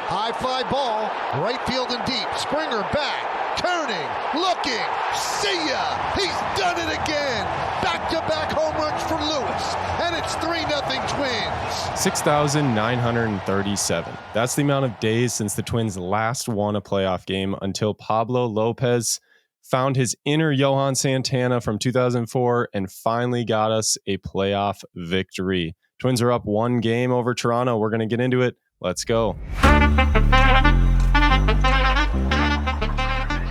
High fly ball, right field and deep. Springer back, turning, looking, see ya! He's done it again! Back-to-back home runs for Lewis, and it's 3-0 Twins. 6,937. That's the amount of days since the Twins last won a playoff game until Pablo Lopez found his inner Johan Santana from 2004 and finally got us a playoff victory. Twins are up 1 game over Toronto. We're going to get into it. Let's go.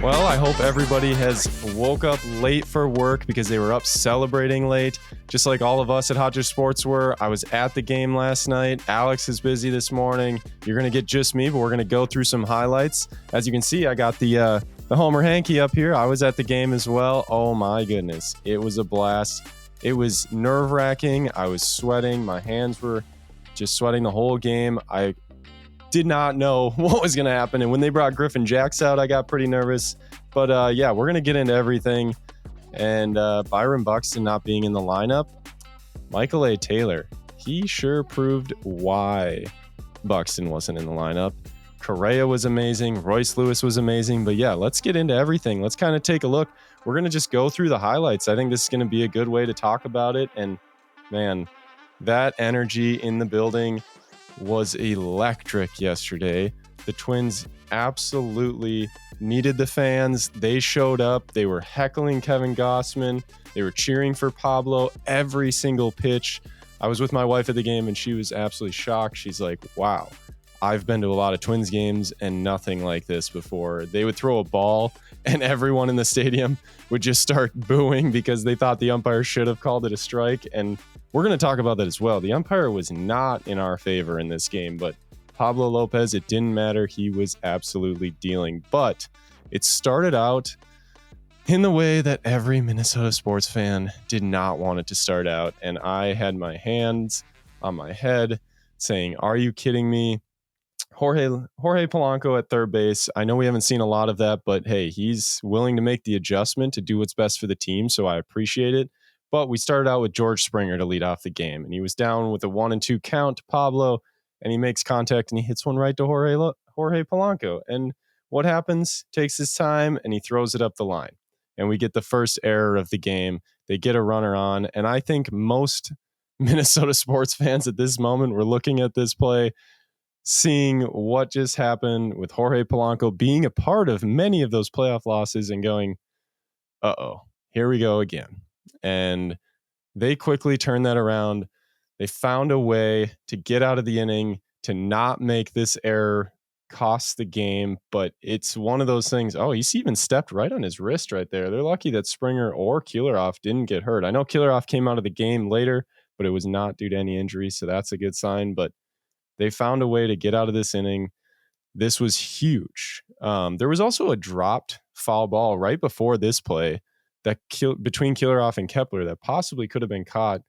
Well, I hope everybody has woke up late for work because they were up celebrating late, just like all of us at Hot Just Sports were. I was at the game last night. Alex is busy this morning. You're going to get just me, but we're going to go through some highlights. As you can see, I got the Homer Hanky up here. I was at the game as well. Oh my goodness. It was a blast. It was nerve-wracking. I was sweating. My hands were just sweating the whole game. I did not know what was going to happen. And when they brought Griffin Jacks out, I got pretty nervous. But yeah, we're going to get into everything. And Byron Buxton not being in the lineup, Michael A. Taylor, he sure proved why Buxton wasn't in the lineup. Correa was amazing. Royce Lewis was amazing. But yeah, let's get into everything. Let's kind of take a look. We're going to just go through the highlights. I think this is going to be a good way to talk about it. And man, that energy in the building was electric yesterday. The Twins absolutely needed the fans. They showed up. They were heckling Kevin Gausman. They were cheering for Pablo every single pitch. I was with my wife at the game and she was absolutely shocked. She's like, wow, I've been to a lot of Twins games and nothing like this before. They would throw a ball and everyone in the stadium would just start booing because they thought the umpire should have called it a strike. And we're going to talk about that as well. The umpire was not in our favor in this game, but Pablo Lopez, it didn't matter. He was absolutely dealing. But it started out in the way that every Minnesota sports fan did not want it to start out. And I had my hands on my head saying, are you kidding me? Jorge Polanco at third base. I know we haven't seen a lot of that, but hey, he's willing to make the adjustment to do what's best for the team, so I appreciate it. But we started out with George Springer to lead off the game, and he was down with a 1-2 count to Pablo, and he makes contact, and he hits one right to Jorge Polanco. And what happens? Takes his time, and he throws it up the line. And we get the first error of the game. They get a runner on, and I think most Minnesota sports fans at this moment were looking at this play, seeing what just happened with Jorge Polanco being a part of many of those playoff losses and going, uh-oh, here we go again. And they quickly turned that around. They found a way to get out of the inning, to not make this error cost the game. But it's one of those things. Oh, he's even stepped right on his wrist right there. They're lucky that Springer or Killaroff didn't get hurt. I know Killaroff came out of the game later, but it was not due to any injury. So that's a good sign. But they found a way to get out of this inning. This was huge. There was also a dropped foul ball right before this play that between Killaroff and Kepler that possibly could have been caught.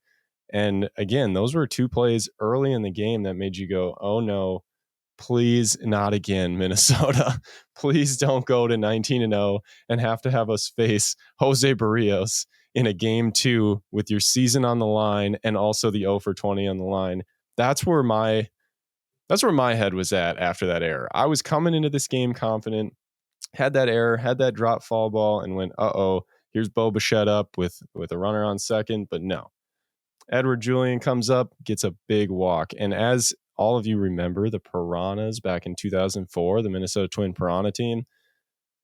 And again, those were 2 plays early in the game that made you go, oh no, please not again, Minnesota. Please don't go to 19-0 and have to have us face Jose Barrios in a game 2 with your season on the line and also the 0 for 20 on the line. That's where my head was at after that error. I was coming into this game confident, had that error, had that drop foul ball, and went, uh-oh, here's Bo Bichette up with a runner on second. But no. Edward Julian comes up, gets a big walk. And as all of you remember, the Piranhas back in 2004, the Minnesota Twin Piranha team,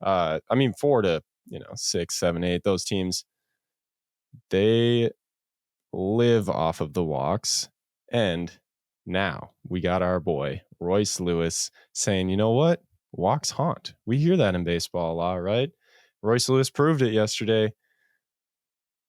4 to 6, 7, 8, those teams, they live off of the walks. And now we got our boy, Royce Lewis, saying, you know what? Walks haunt. We hear that in baseball a lot, right? Royce Lewis proved it yesterday.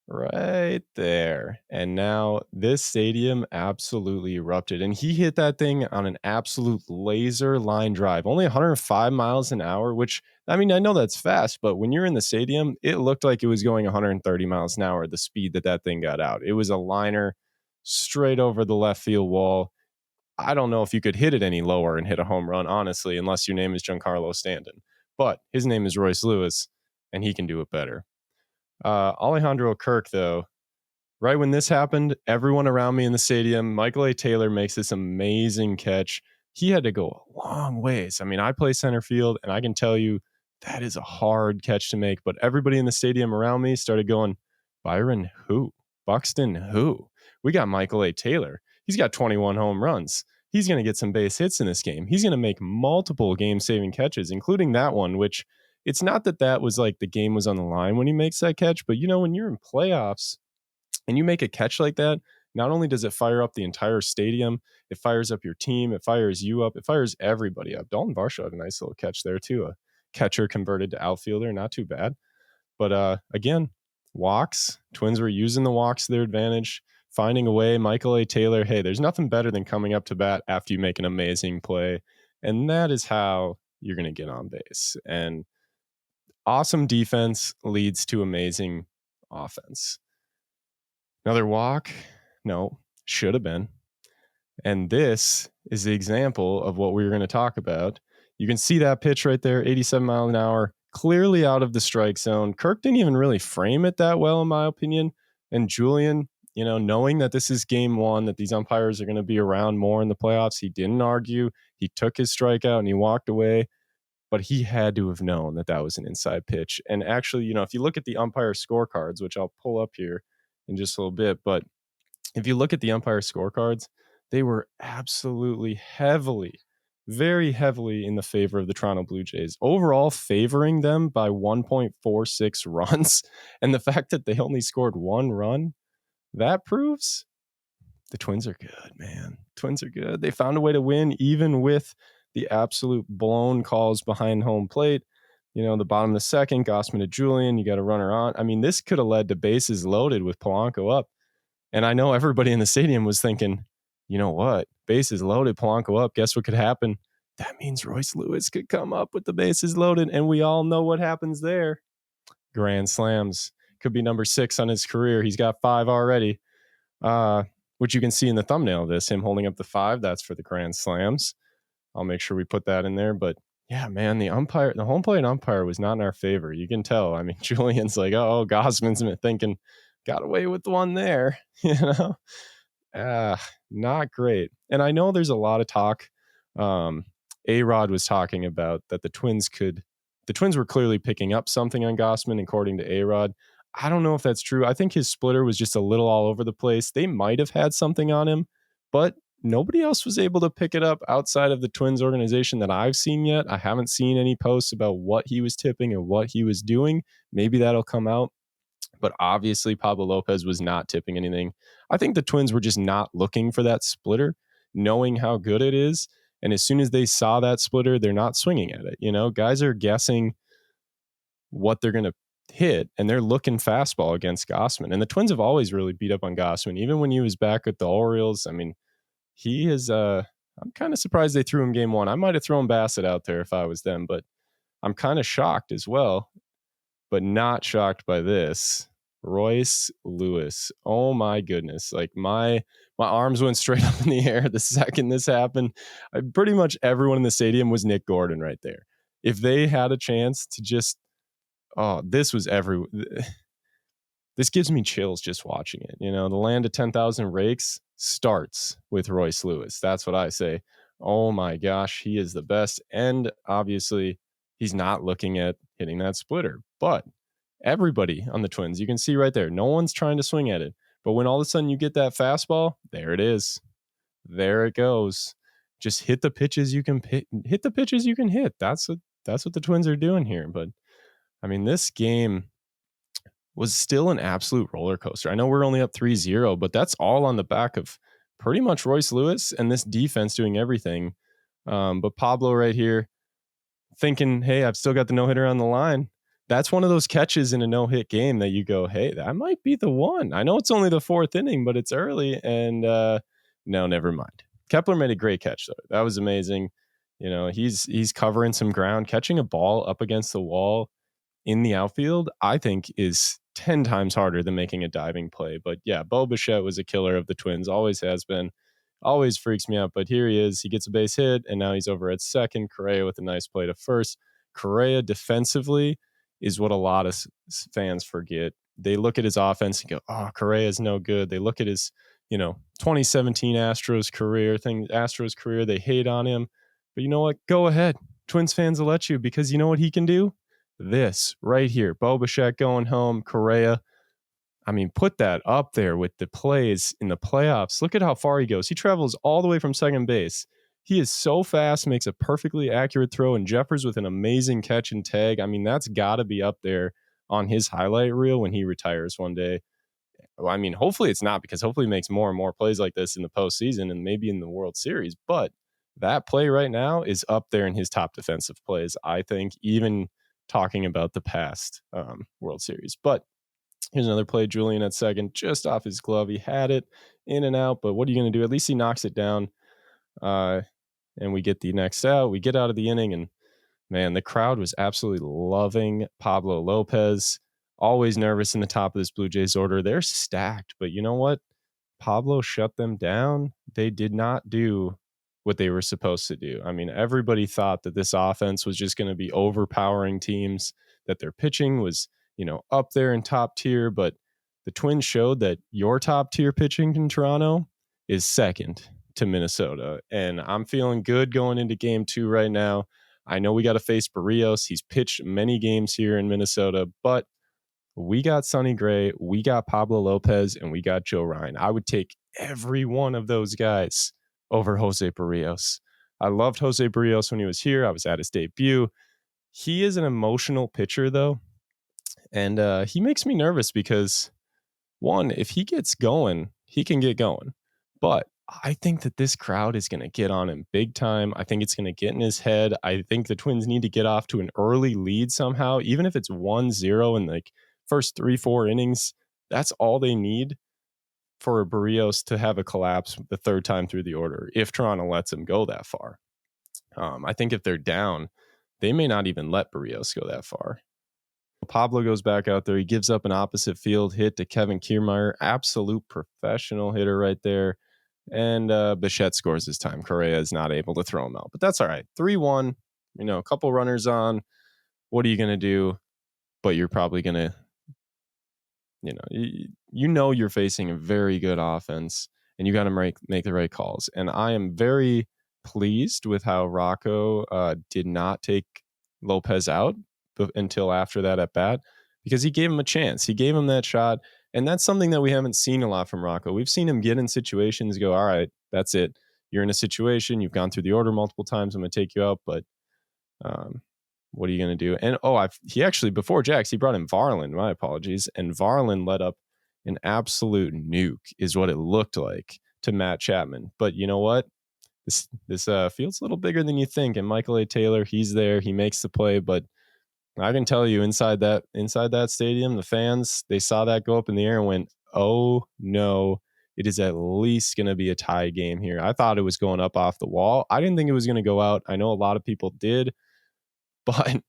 Right there. And now this stadium absolutely erupted. And he hit that thing on an absolute laser line drive. Only 105 miles an hour, which, I know that's fast, but when you're in the stadium, it looked like it was going 130 miles an hour, the speed that thing got out. It was a liner straight over the left field wall. I don't know if you could hit it any lower and hit a home run, honestly, unless your name is Giancarlo Stanton. But his name is Royce Lewis, and he can do it better. Alejandro Kirk, though, right when this happened, everyone around me in the stadium, Michael A. Taylor makes this amazing catch, he had to go a long ways. I mean, I play center field, and I can tell you that is a hard catch to make. But everybody in the stadium around me started going, Byron who? Buxton who? We got Michael A. Taylor. He's got 21 home runs. He's going to get some base hits in this game. He's going to make multiple game-saving catches, including that one, which it's not that was like the game was on the line when he makes that catch, but when you're in playoffs and you make a catch like that, not only does it fire up the entire stadium, it fires up your team, it fires you up, it fires everybody up. Dalton Varsho had a nice little catch there too. A catcher converted to outfielder, not too bad. But again, walks. Twins were using the walks to their advantage, finding a way. Michael A. Taylor, hey, there's nothing better than coming up to bat after you make an amazing play. And that is how you're going to get on base. And awesome defense leads to amazing offense. Another walk? No, should have been. And this is the example of what we were going to talk about. You can see that pitch right there, 87 miles an hour, clearly out of the strike zone. Kirk didn't even really frame it that well, in my opinion. And Julian, knowing that this is game one, that these umpires are going to be around more in the playoffs, he didn't argue. He took his strikeout and he walked away. But he had to have known that was an inside pitch. And actually, if you look at the umpire scorecards, which I'll pull up here in just a little bit, but if you look at the umpire scorecards, they were absolutely very heavily in the favor of the Toronto Blue Jays, overall favoring them by 1.46 runs. And the fact that they only scored 1 run, that proves the Twins are good, man. Twins are good. They found a way to win even with the absolute blown calls behind home plate. The bottom of the second, Gausman to Julian, you got a runner on. I mean, this could have led to bases loaded with Polanco up. And I know everybody in the stadium was thinking, you know what? Bases loaded, Polanco up. Guess what could happen? That means Royce Lewis could come up with the bases loaded. And we all know what happens there. Grand slams. Could be number 6 on his career. He's got 5 already, which you can see in the thumbnail of this, him holding up the 5. That's for the grand slams. I'll make sure we put that in there. But yeah, man, the home plate umpire was not in our favor. You can tell. I mean, Julian's like, oh, Gausman's been thinking, got away with the one there, not great. And I know there's a lot of talk. A-Rod was talking about that the Twins were clearly picking up something on Gausman, according to A-Rod. I don't know if that's true. I think his splitter was just a little all over the place. They might have had something on him, but nobody else was able to pick it up outside of the Twins organization that I've seen yet. I haven't seen any posts about what he was tipping and what he was doing. Maybe that'll come out. But obviously, Pablo Lopez was not tipping anything. I think the Twins were just not looking for that splitter, knowing how good it is. And as soon as they saw that splitter, they're not swinging at it. Guys are guessing what they're going to hit, and they're looking fastball against Gausman. And the Twins have always really beat up on Gausman, even when he was back with the Orioles. I mean, he is, I'm kind of surprised they threw him game 1. I might have thrown Bassett out there if I was them, but I'm kind of shocked as well, but not shocked by this. Royce Lewis. Oh my goodness. Like my arms went straight up in the air the second this happened. Pretty much everyone in the stadium was Nick Gordon right there. If they had a chance to just, this gives me chills just watching it. The land of 10,000 rakes starts with Royce Lewis. That's what I say. Oh my gosh, he is the best. And obviously he's not looking at hitting that splitter, but everybody on the Twins, you can see right there, no one's trying to swing at it. But when all of a sudden you get that fastball, there it is. There it goes. Just hit the pitches you can hit the pitches you can hit. That's what the Twins are doing here. But I mean, this game was still an absolute roller coaster. I know we're only up 3-0, but that's all on the back of pretty much Royce Lewis and this defense doing everything. But Pablo right here thinking, hey, I've still got the no-hitter on the line. That's one of those catches in a no-hit game that you go, hey, that might be the one. I know it's only the 4th inning, but it's early. And no, never mind. Kepler made a great catch, though. That was amazing. He's covering some ground. Catching a ball up against the wall in the outfield, I think, is 10 times harder than making a diving play. But yeah, Bo Bichette was a killer of the Twins. Always has been. Always freaks me out. But here he is. He gets a base hit, and now he's over at second. Correa with a nice play to first. Correa defensively is what a lot of fans forget. They look at his offense and go, oh, Correa is no good. They look at his 2017 Astros career, they hate on him. But you know what? Go ahead. Twins fans will let you, because you know what he can do? This right here. Bo Bichette going home, Correa. I mean, put that up there with the plays in the playoffs. Look at how far he goes. He travels all the way from second base. He is so fast, makes a perfectly accurate throw, and Jeffers with an amazing catch and tag. I mean, that's got to be up there on his highlight reel when he retires one day. Well, I mean, hopefully it's not, because hopefully he makes more and more plays like this in the postseason and maybe in the World Series. But that play right now is up there in his top defensive plays, I think, even talking about the past World Series. But here's another play. Julian at second, just off his glove. He had it in and out, but what are you going to do? At least he knocks it down. And we get the next out. We get out of the inning, and man, the crowd was absolutely loving Pablo Lopez. Always nervous in the top of this Blue Jays order. They're stacked, but you know what? Pablo shut them down. They did not do what they were supposed to do. I mean, everybody thought that this offense was just going to be overpowering teams, that their pitching was, up there in top tier, but the Twins showed that your top tier pitching in Toronto is second to Minnesota. And I'm feeling good going into game 2 right now. I know we got to face Barrios. He's pitched many games here in Minnesota, but we got Sonny Gray, we got Pablo Lopez, and we got Joe Ryan. I would take every one of those guys over Jose Barrios. I loved Jose Barrios when he was here. I was at his debut. He is an emotional pitcher, though. And he makes me nervous because, one, if he gets going, he can get going. But I think that this crowd is going to get on him big time. I think it's going to get in his head. I think the Twins need to get off to an early lead somehow, even if it's 1-0 in the first 3-4 innings. That's all they need for Barrios to have a collapse the third time through the order, if Toronto lets him go that far. I think if they're down, they may not even let Barrios go that far. Pablo goes back out there. He gives up an opposite field hit to Kevin Kiermaier. Absolute professional hitter right there. And Bichette scores this time. Correa is not able to throw him out. But that's all right. 3-1, a couple runners on. What are you going to do? But you're probably going to, you're facing a very good offense, and you got to make the right calls. And I am very pleased with how Rocco did not take Lopez out until after that at bat, because he gave him a chance. He gave him that shot. And that's something that we haven't seen a lot from Rocco. We've seen him get in situations, go, all right, that's it. You're in a situation. You've gone through the order multiple times. I'm going to take you out. But what are you going to do? And he actually, before Jax, he brought in Varland. My apologies. And Varland let up an absolute nuke, is what it looked like, to Matt Chapman. But you know what? This field's a little bigger than you think. And Michael A. Taylor, he's there. He makes the play. But I can tell you, inside that stadium, the fans, they saw that go up in the air and went, oh no, it is at least going to be a tie game here. I thought it was going up off the wall. I didn't think it was going to go out. I know a lot of people did, but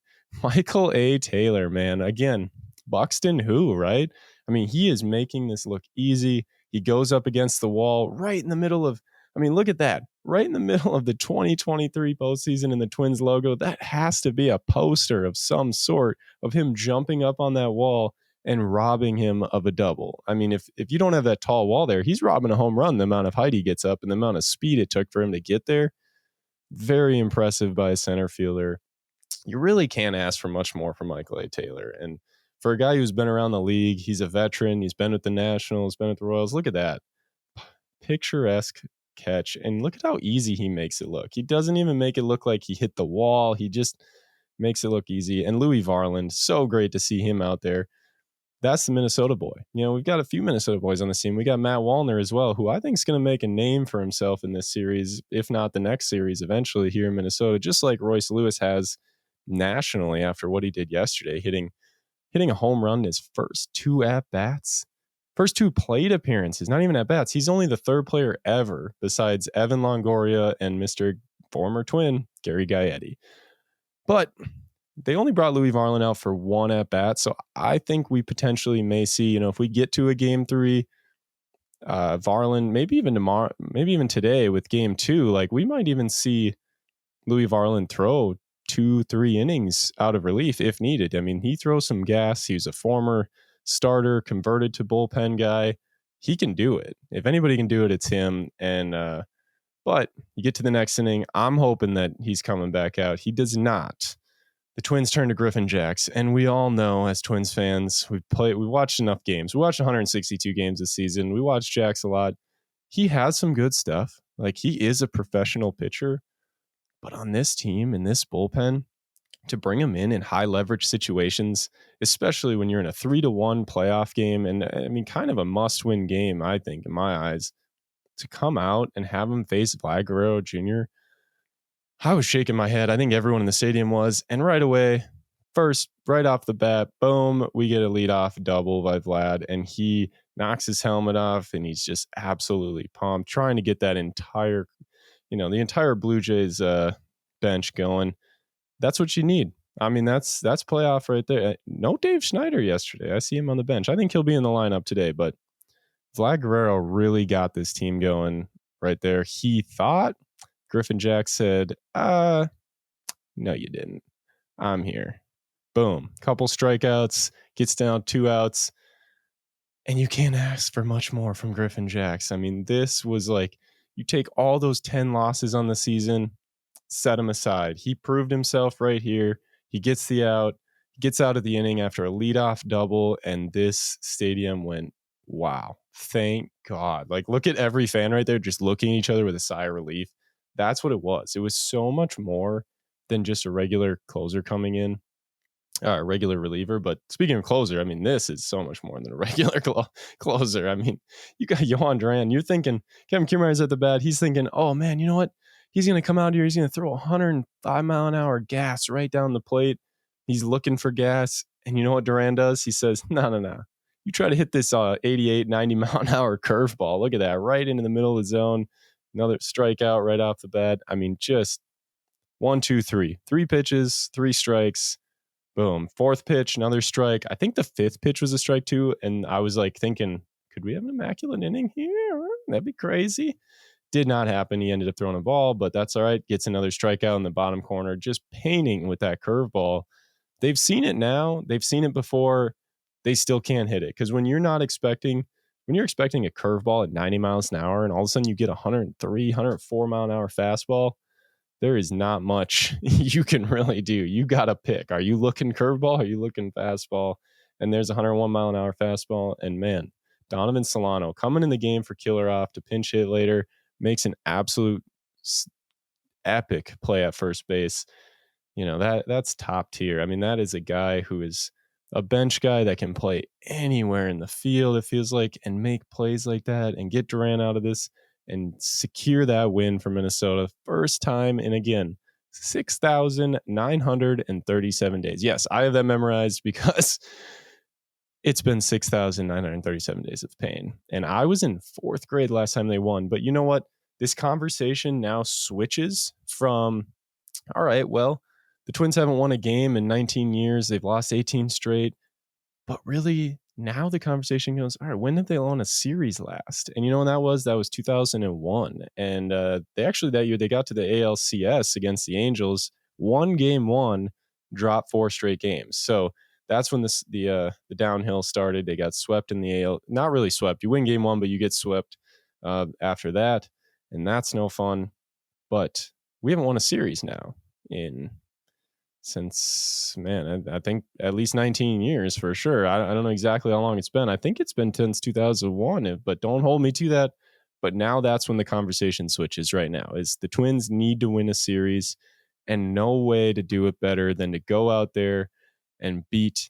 Michael A. Taylor, man, again, Buxton who, right? I mean, he is making this look easy. He goes up against the wall right in the middle of, look at that. Right in the middle of the 2023 postseason in the Twins logo. That has to be a poster of some sort of him jumping up on that wall and robbing him of a double. I mean, if you don't have that tall wall there, he's robbing a home run, the amount of height he gets up and the amount of speed it took for him to get there. Very impressive by a center fielder. You really can't ask for much more from Michael A. Taylor. And for a guy who's been around the league, he's a veteran. He's been with the Nationals, been with the Royals. Look at that. Picturesque catch, and look at how easy he makes it look. He doesn't even make it look like he hit the wall. He just makes it look easy. And Louis Varland, so great to see him out there. That's the Minnesota boy. We've got a few Minnesota boys on the team. We got Matt Wallner as well, who I think is going to make a name for himself in this series, if not the next series eventually here in Minnesota, just like Royce Lewis has nationally after what he did yesterday, hitting a home run in his first 2 at-bats. First 2 plate appearances, not even at bats. He's only the 3rd player ever besides Evan Longoria and Mr. former Twin, Gary Gaetti. But they only brought Louis Varland out for 1 at bat. So I think we potentially may see, if we get to a game 3, Varland, maybe even tomorrow, maybe even today with game 2, like we might even see Louis Varland throw 2-3 innings out of relief if needed. He throws some gas. He's a former starter, converted to bullpen guy. he can do it. If anybody can do it, it's him. And but you get to the next inning, I'm hoping that he's coming back out. He does not. The Twins turn to Griffin Jax, and we all know as Twins fans, we watched enough games. We watched 162 games this season. We watched Jax a lot. He has some good stuff. Like, he is a professional pitcher, but on this team, in this bullpen, to bring him in high leverage situations, especially when you're in a 3-1 playoff game, and I mean, kind of a must win game, I think, in my eyes, to come out and have him face Vlad Guerrero Jr., I was shaking my head. I think everyone in the stadium was. And right away, right off the bat, boom, we get a leadoff double by Vlad, and he knocks his helmet off, and he's just absolutely pumped, trying to get that entire, the entire Blue Jays bench going. That's what you need. I mean, that's playoff right there. No Dave Schneider yesterday. I see him on the bench. I think he'll be in the lineup today, but Vlad Guerrero really got this team going right there. He thought, Griffin Jax said, no, you didn't. I'm here. Boom. Couple strikeouts, gets down 2 outs. And you can't ask for much more from Griffin Jax. I mean, this was like, you take all those 10 losses on the season, set him aside. He proved himself right here. He gets the out, gets out of the inning after a leadoff double, and this stadium went, wow, thank God. Like, look at every fan right there just looking at each other with a sigh of relief. That's what it was. It was so much more than just a regular closer coming in, a regular reliever. But speaking of closer, I mean, this is so much more than a regular closer. I mean, you got Jhoan Duran. You're thinking Kevin Kiermaier's at the bat. He's thinking, oh, man, you know what? He's going to come out here. He's going to throw 105 mile an hour gas right down the plate. He's looking for gas. And you know what Duran does? He says, no. You try to hit this 88, 90 mile an hour curveball. Look at that, right into the middle of the zone. Another strikeout right off the bat. I mean, just 1, 2, 3. 3 pitches, 3 strikes. Boom. 4th pitch, another strike. I think the 5th pitch was a strike too. And I was like thinking, could we have an immaculate inning here? That'd be crazy. Did not happen. He ended up throwing a ball, but that's all right. Gets another strikeout in the bottom corner, just painting with that curveball. They've seen it now. They've seen it before. They still can't hit it. Because when you're expecting a curveball at 90 miles an hour and all of a sudden you get 103, 104 mile an hour fastball, there is not much you can really do. You got to pick. Are you looking curveball? Are you looking fastball? And there's a 101 mile an hour fastball. And man, Donovan Solano coming in the game for killer off to pinch hit later, makes an absolute epic play at first base. That's top tier. I mean, that is a guy who is a bench guy that can play anywhere in the field, it feels like, and make plays like that and get Duran out of this and secure that win for Minnesota. First time in, again, 6,937 days. Yes, I have that memorized because it's been 6,937 days of pain. And I was in 4th grade last time they won. But you know what? This conversation now switches from, all right, well, the Twins haven't won a game in 19 years. They've lost 18 straight. But really, now the conversation goes, all right, when did they won a series last? And you know when that was? That was 2001. And they actually, that year, they got to the ALCS against the Angels, won game 1, dropped 4 straight games. So that's when the downhill started. They got swept in the AL. Not really swept. You win game 1, but you get swept after that. And that's no fun. But we haven't won a series now since, man, I think at least 19 years for sure. I don't know exactly how long it's been. I think it's been since 2001, but don't hold me to that. But now that's when the conversation switches right now, is the Twins need to win a series, and no way to do it better than to go out there and beat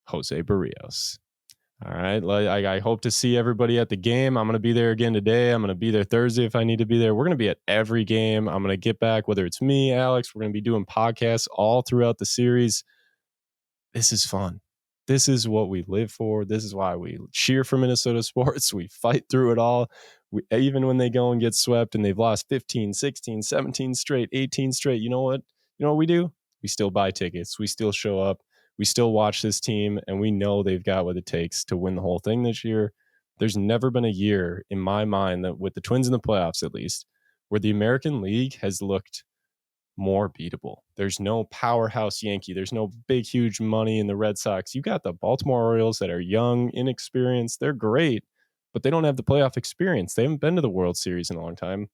Jose Barrios. All right. I hope to see everybody at the game. I'm going to be there again today. I'm going to be there Thursday if I need to be there. We're going to be at every game. I'm going to get back, whether it's me, Alex. We're going to be doing podcasts all throughout the series. This is fun. This is what we live for. This is why we cheer for Minnesota sports. We fight through it all. Even when they go and get swept and they've lost 15, 16, 17 straight, 18 straight, you know what? You know what we do? We still buy tickets. We still show up. We still watch this team, and we know they've got what it takes to win the whole thing this year. There's never been a year, in my mind, that with the Twins in the playoffs at least, where the American League has looked more beatable. There's no powerhouse Yankee. There's no big, huge money in the Red Sox. You got the Baltimore Orioles that are young, inexperienced. They're great, but they don't have the playoff experience. They haven't been to the World Series in a long time.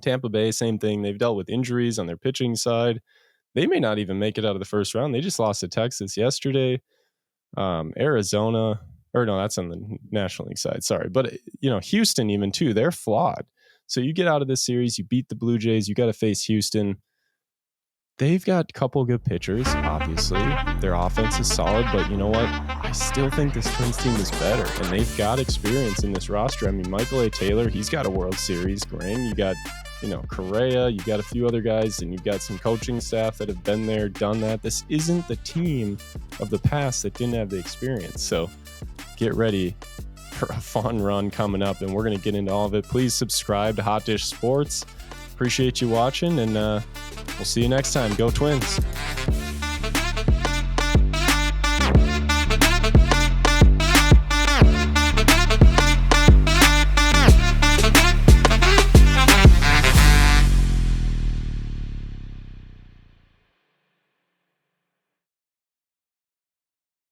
Tampa Bay, same thing. They've dealt with injuries on their pitching side. They may not even make it out of the first round. They just lost to Texas yesterday. Arizona, or no, that's on the National League side. Sorry. But, Houston even too, they're flawed. So you get out of this series, you beat the Blue Jays, you got to face Houston. They've got a couple good pitchers, obviously. Their offense is solid, but you know what? I still think this Twins team is better, and they've got experience in this roster. I mean, Michael A. Taylor, he's got a World Series ring. You got, Correa, you got a few other guys, and you've got some coaching staff that have been there, done that. This isn't the team of the past that didn't have the experience. So get ready for a fun run coming up, and we're going to get into all of it. Please subscribe to Hot Dish Sports. Appreciate you watching, and we'll see you next time. Go Twins.